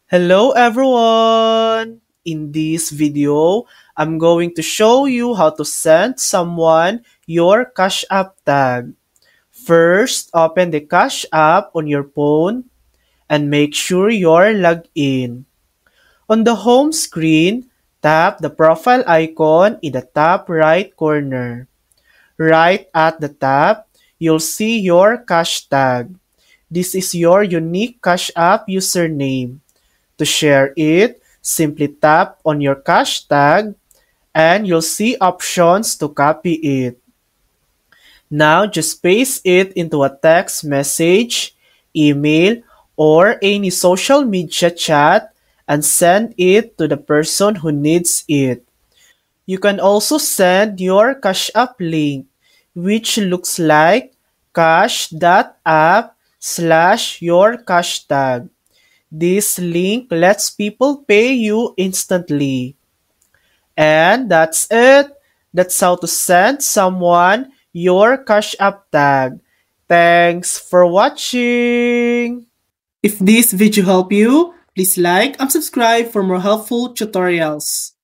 Hello everyone! In this video, I'm going to show you how to send someone your Cash App tag. First, open the Cash App on your phone and make sure you're logged in. On the home screen, tap the profile icon in the top right corner. Right at the top, you'll see your Cash tag. This is your unique Cash App username. To share it, simply tap on your cash tag and you'll see options to copy it. Now just paste it into a text message, email, or any social media chat and send it to the person who needs it. You can also send your Cash App link, which looks like cash.app/your cash tag. This link lets people pay you instantly. And that's it. That's how to send someone your Cash App tag. Thanks for watching. If this video helped you, please like and subscribe for more helpful tutorials.